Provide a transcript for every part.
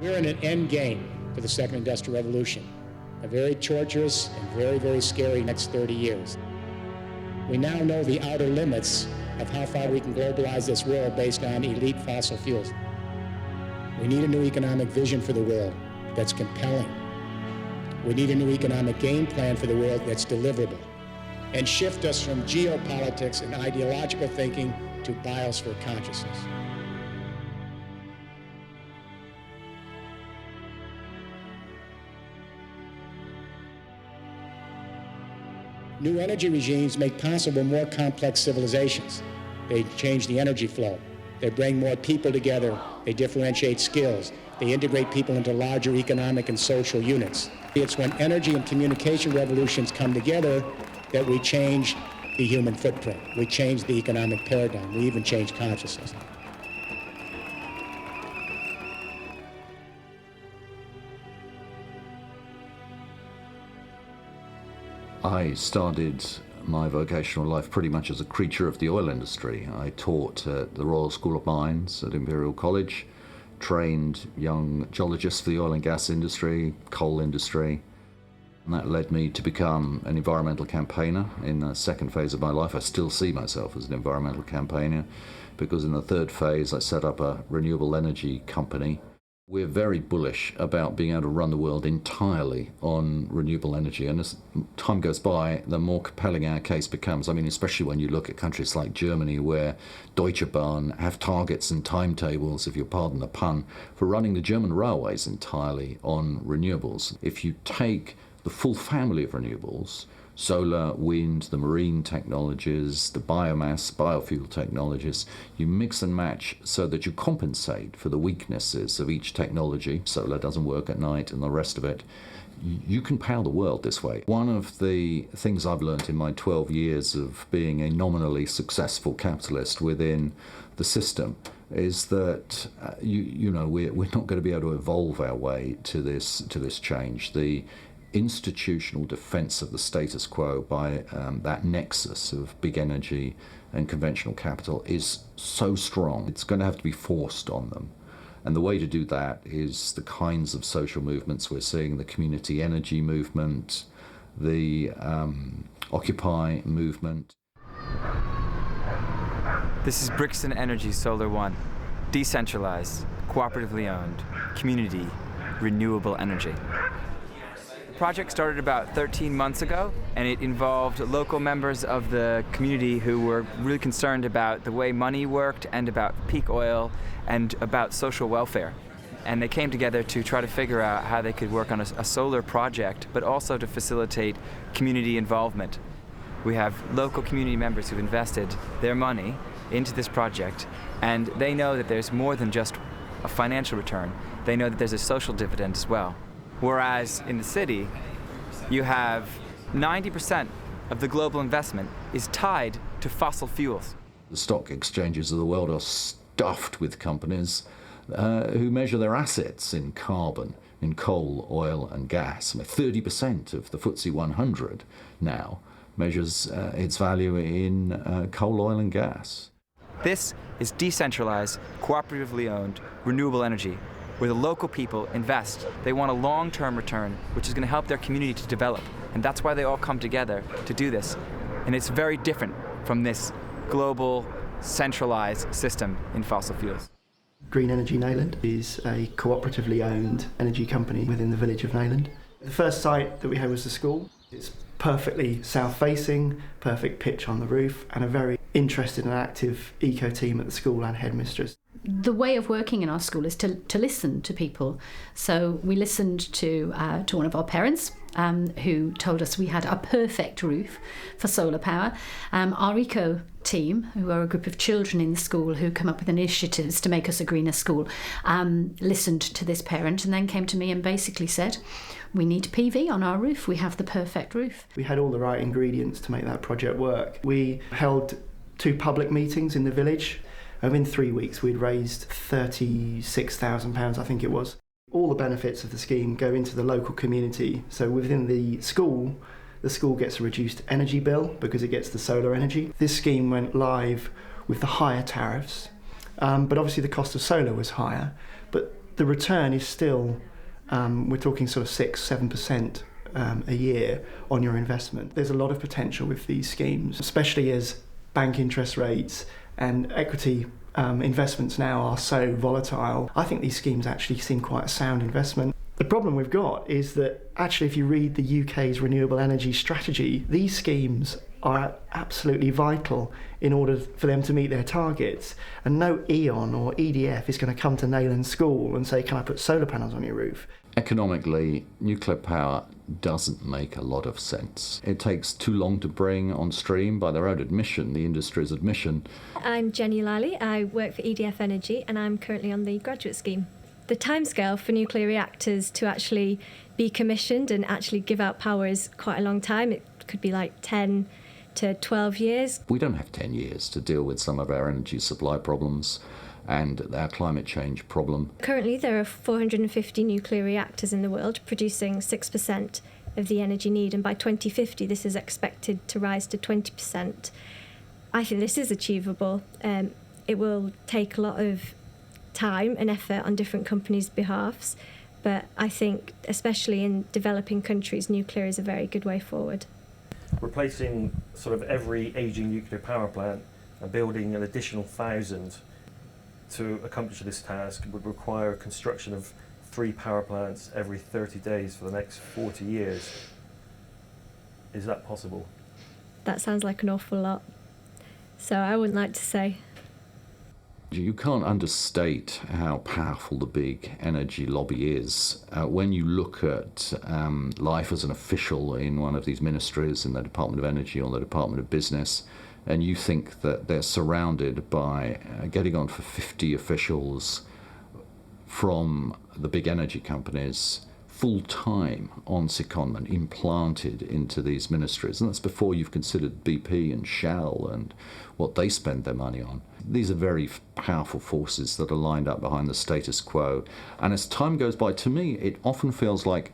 We're in an end game for the second industrial revolution, a very torturous and very, very scary next 30 years. We now know the outer limits of how far we can globalize this world based on elite fossil fuels. We need a new economic vision for the world that's compelling. We need a new economic game plan for the world that's deliverable, and shift us from geopolitics and ideological thinking to biosphere consciousness. New energy regimes make possible more complex civilizations. They change the energy flow. They bring more people together. They differentiate skills. They integrate people into larger economic and social units. It's when energy and communication revolutions come together that we change the human footprint. We change the economic paradigm. We even change consciousness. I started my vocational life pretty much as a creature of the oil industry. I taught at the Royal School of Mines at Imperial College, trained young geologists for the oil and gas industry, coal industry, and that led me to become an environmental campaigner. In the second phase of my life, I still see myself as an environmental campaigner, because in the third phase I set up a renewable energy company. We're very bullish about being able to run the world entirely on renewable energy, and as time goes by, the more compelling our case becomes. I mean, especially when you look at countries like Germany, where Deutsche Bahn have targets and timetables, if you pardon the pun, for running the German railways entirely on renewables. If you take the full family of renewables, solar, wind, the marine technologies, the biomass, biofuel technologies, you mix and match so that you compensate for the weaknesses of each technology. Solar doesn't work at night and the rest of it. You can power the world this way. One of the things I've learned in my 12 years of being a nominally successful capitalist within the system is that we're not going to be able to evolve our way to this change. The institutional defense of the status quo by that nexus of big energy and conventional capital is so strong. It's going to have to be forced on them. And the way to do that is the kinds of social movements we're seeing, the community energy movement, the Occupy movement. This is Brixton Energy Solar One. Decentralized, cooperatively owned, community, renewable energy. The project started about 13 months ago, and it involved local members of the community who were really concerned about the way money worked and about peak oil and about social welfare. And they came together to try to figure out how they could work on a solar project, but also to facilitate community involvement. We have local community members who've invested their money into this project, and they know that there's more than just a financial return. They know that there's a social dividend as well. Whereas in the city, you have 90% of the global investment is tied to fossil fuels. The stock exchanges of the world are stuffed with companies who measure their assets in carbon, in coal, oil and gas. I mean, 30% of the FTSE 100 now measures its value in coal, oil and gas. This is decentralized, cooperatively owned, renewable energy, where the local people invest. They want a long-term return, which is going to help their community to develop. And that's why they all come together to do this. And it's very different from this global, centralized system in fossil fuels. Green Energy Neyland is a cooperatively owned energy company within the village of Neyland. The first site that we had was the school. It's perfectly south-facing, perfect pitch on the roof, and a very interested and active eco team at the school and headmistress. The way of working in our school is to listen to people. So we listened to one of our parents who told us we had a perfect roof for solar power. Our eco team, who are a group of children in the school who come up with initiatives to make us a greener school, listened to this parent and then came to me and basically said, we need PV on our roof, we have the perfect roof. We had all the right ingredients to make that project work. We held 2 public meetings in the village. In 3 weeks we'd raised £36,000, I think it was. All the benefits of the scheme go into the local community. So within the school gets a reduced energy bill because it gets the solar energy. This scheme went live with the higher tariffs, but obviously the cost of solar was higher. But the return is still, we're talking sort of 6-7% a year on your investment. There's a lot of potential with these schemes, especially as bank interest rates and equity investments now are so volatile. I think these schemes actually seem quite a sound investment. The problem we've got is that actually if you read the UK's renewable energy strategy, these schemes are absolutely vital in order for them to meet their targets. And no E.ON or EDF is going to come to Nayland School and say, can I put solar panels on your roof? Economically, nuclear power doesn't make a lot of sense. It takes too long to bring on stream, by their own admission, the industry's admission. I'm Jenny Lally, I work for EDF Energy and I'm currently on the graduate scheme. The timescale for nuclear reactors to actually be commissioned and actually give out power is quite a long time. It could be like 10 to 12 years. We don't have 10 years to deal with some of our energy supply problems and our climate change problem. Currently there are 450 nuclear reactors in the world producing 6% of the energy need, and by 2050 this is expected to rise to 20%. I think this is achievable. It will take a lot of time and effort on different companies' behalves, but I think especially in developing countries, nuclear is a very good way forward. Replacing sort of every ageing nuclear power plant and building an additional 1,000 to accomplish this task would require construction of 3 power plants every 30 days for the next 40 years. Is that possible? That sounds like an awful lot, so I wouldn't like to say. You can't understate how powerful the big energy lobby is. When you look at life as an official in one of these ministries, in the Department of Energy or the Department of Business, and you think that they're surrounded by getting on for 50 officials from the big energy companies full-time on secondment implanted into these ministries, and that's before you've considered BP and Shell and what they spend their money on. These are very powerful forces that are lined up behind the status quo, and as time goes by, to me it often feels like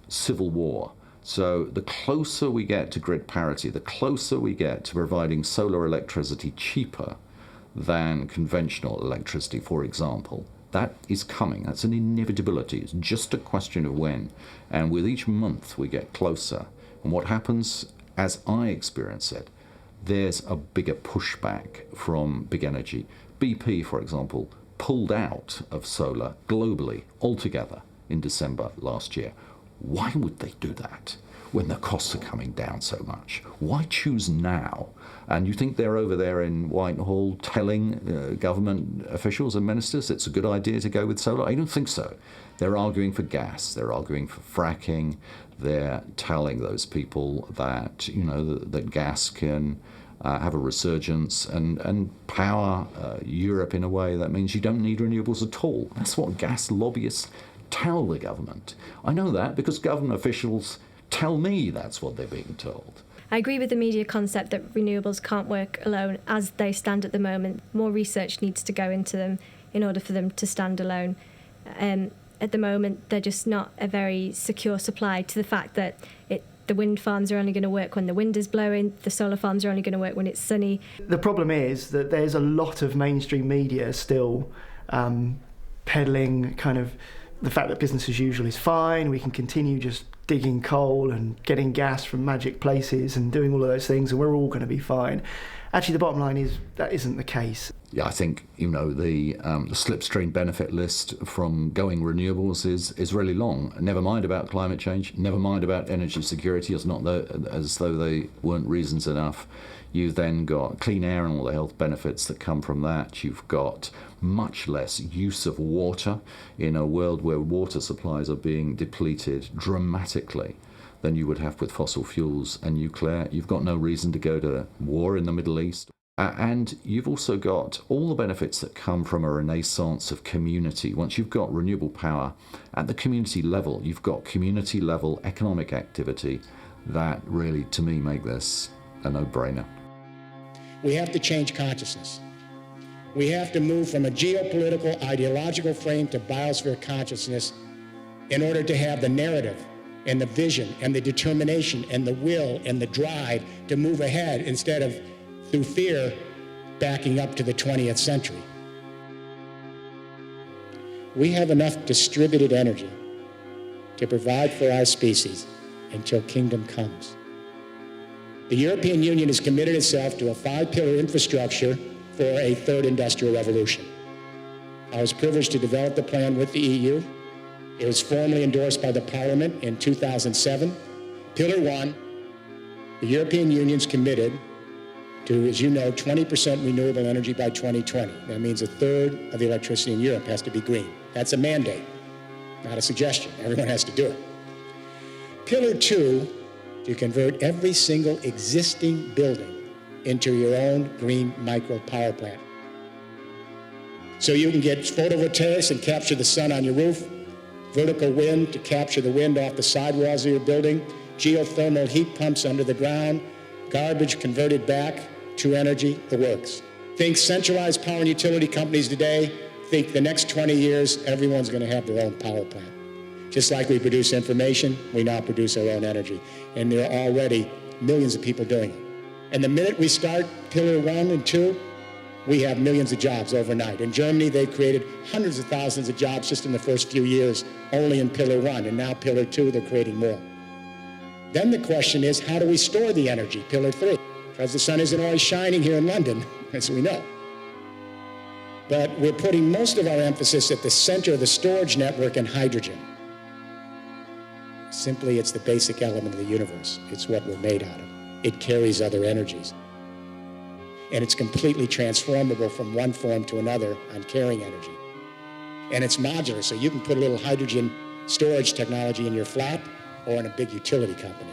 civil war. So the closer we get to grid parity, the closer we get to providing solar electricity cheaper than conventional electricity, for example, that is coming. That's an inevitability. It's just a question of when. And with each month we get closer. And what happens, as I experience it, there's a bigger pushback from big energy. BP, for example, pulled out of solar globally altogether in December last year. Why would they do that when the costs are coming down so much? Why choose now? And you think they're over there in Whitehall telling government officials and ministers it's a good idea to go with solar? I don't think so. They're arguing for gas. They're arguing for fracking. They're telling those people that, you know, that gas can have a resurgence and power Europe in a way that means you don't need renewables at all. That's what gas lobbyists tell the government. I know that because government officials tell me that's what they're being told. I agree with the media concept that renewables can't work alone as they stand at the moment. More research needs to go into them in order for them to stand alone. At the moment, they're just not a very secure supply to the fact that the wind farms are only going to work when the wind is blowing, the solar farms are only going to work when it's sunny. The problem is that there's a lot of mainstream media still peddling kind of the fact that business as usual is fine, we can continue just digging coal and getting gas from magic places and doing all of those things and we're all going to be fine. Actually, the bottom line is that isn't the case. Yeah, I think, you know, the slipstream benefit list from going renewables is really long. Never mind about climate change, never mind about energy security, as though they weren't reasons enough. You've then got clean air and all the health benefits that come from that. You've got much less use of water in a world where water supplies are being depleted dramatically than you would have with fossil fuels and nuclear. You've got no reason to go to war in the Middle East. And you've also got all the benefits that come from a renaissance of community. Once you've got renewable power at the community level, you've got community level economic activity that really, to me, make this a no-brainer. We have to change consciousness. We have to move from a geopolitical, ideological frame to biosphere consciousness in order to have the narrative and the vision and the determination and the will and the drive to move ahead instead of, through fear, backing up to the 20th century. we have enough distributed energy to provide for our species until kingdom comes. The European Union has committed itself to a 5-pillar infrastructure for a third industrial revolution. I was privileged to develop the plan with the EU. It was formally endorsed by the Parliament in 2007. Pillar 1, the European Union's committed to, as you know, 20% renewable energy by 2020. That means a third of the electricity in Europe has to be green. That's a mandate, not a suggestion. Everyone has to do it. Pillar 2, to convert every single existing building into your own green micro power plant. So you can get photovoltaics and capture the sun on your roof, vertical wind to capture the wind off the sidewalls of your building, geothermal heat pumps under the ground, garbage converted back to energy, the works. Think centralized power and utility companies today, think the next 20 years, everyone's going to have their own power plant. Just like we produce information, we now produce our own energy. And there are already millions of people doing it. And the minute we start Pillar 1 and 2, we have millions of jobs overnight. In Germany, they created hundreds of thousands of jobs just in the first few years, only in Pillar 1, and now Pillar 2, they're creating more. Then the question is, how do we store the energy, Pillar 3? Because the sun isn't always shining here in London, as we know. But we're putting most of our emphasis at the center of the storage network in hydrogen. Simply, it's the basic element of the universe. It's what we're made out of. It carries other energies. And it's completely transformable from one form to another on carrying energy. And it's modular, so you can put a little hydrogen storage technology in your flat or in a big utility company.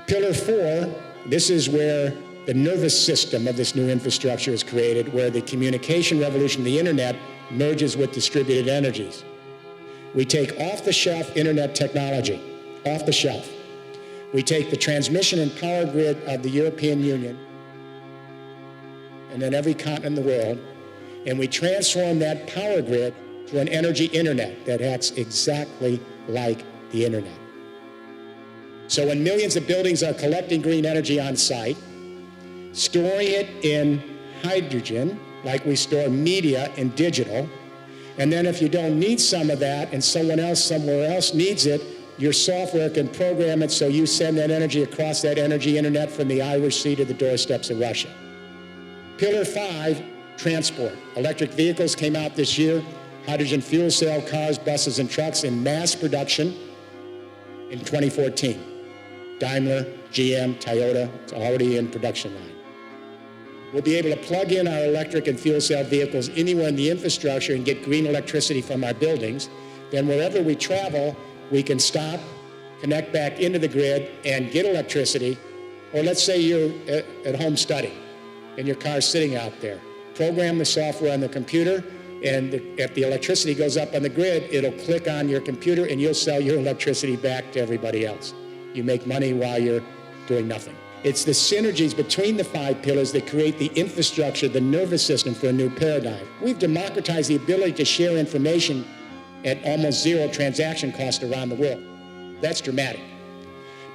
Pillar 4, this is where the nervous system of this new infrastructure is created, where the communication revolution, the internet, merges with distributed energies. We take off-the-shelf internet technology, off the shelf. We take the transmission and power grid of the European Union and then every continent in the world, and we transform that power grid to an energy internet that acts exactly like the internet. So when millions of buildings are collecting green energy on site, storing it in hydrogen, like we store media in digital, and then if you don't need some of that and someone else somewhere else needs it, your software can program it so you send that energy across that energy internet from the Irish Sea to the doorsteps of Russia. Pillar 5, transport. Electric vehicles came out this year, hydrogen fuel cell cars, buses, and trucks in mass production in 2014. Daimler, GM, Toyota, it's already in production line. We'll be able to plug in our electric and fuel cell vehicles anywhere in the infrastructure and get green electricity from our buildings. Then wherever we travel, we can stop, connect back into the grid, and get electricity. Or let's say you're at home studying, and your car's sitting out there. Program the software on the computer, and if the electricity goes up on the grid, it'll click on your computer, and you'll sell your electricity back to everybody else. You make money while you're doing nothing. It's the synergies between the 5 pillars that create the infrastructure, the nervous system for a new paradigm. We've democratized the ability to share information at almost zero transaction cost around the world. That's dramatic.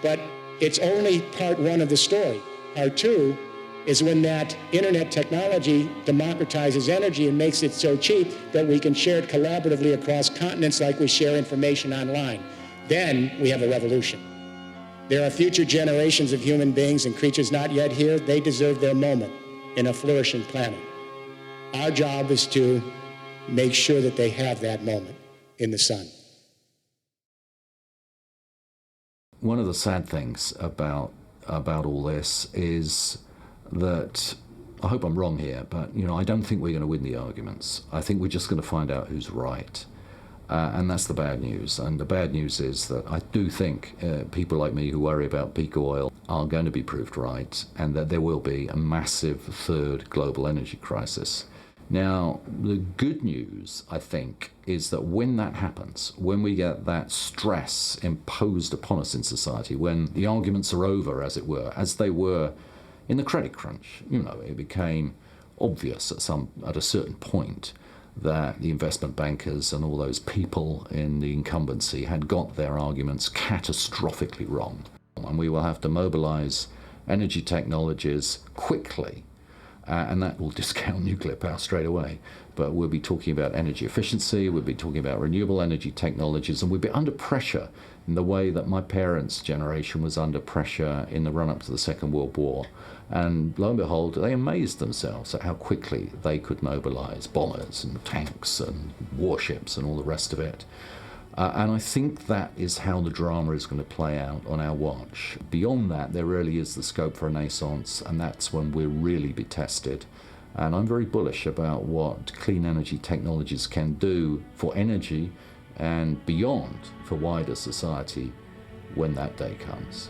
But it's only part 1 of the story. Part 2 is when that internet technology democratizes energy and makes it so cheap that we can share it collaboratively across continents like we share information online. Then we have a revolution. There are future generations of human beings and creatures not yet here. They deserve their moment in a flourishing planet. Our job is to make sure that they have that moment in the sun. One of the sad things about all this is that, I hope I'm wrong here, but I don't think we're going to win the arguments. I think we're just going to find out who's right. And that's the bad news. And the bad news is that I do think people like me who worry about peak oil are going to be proved right, and that there will be a massive third global energy crisis. Now, the good news, I think, is that when that happens, when we get that stress imposed upon us in society, when the arguments are over, as it were, as they were in the credit crunch, it became obvious at a certain point that the investment bankers and all those people in the incumbency had got their arguments catastrophically wrong. And we will have to mobilize energy technologies quickly, and that will discount nuclear power straight away, but we'll be talking about energy efficiency, we'll be talking about renewable energy technologies, and we'll be under pressure in the way that my parents' generation was under pressure in the run-up to the Second World War. And lo and behold, they amazed themselves at how quickly they could mobilize bombers and tanks and warships and all the rest of it. And I think that is how the drama is going to play out on our watch. Beyond that, there really is the scope for renaissance, and that's when we'll really be tested. And I'm very bullish about what clean energy technologies can do for energy and beyond for wider society when that day comes.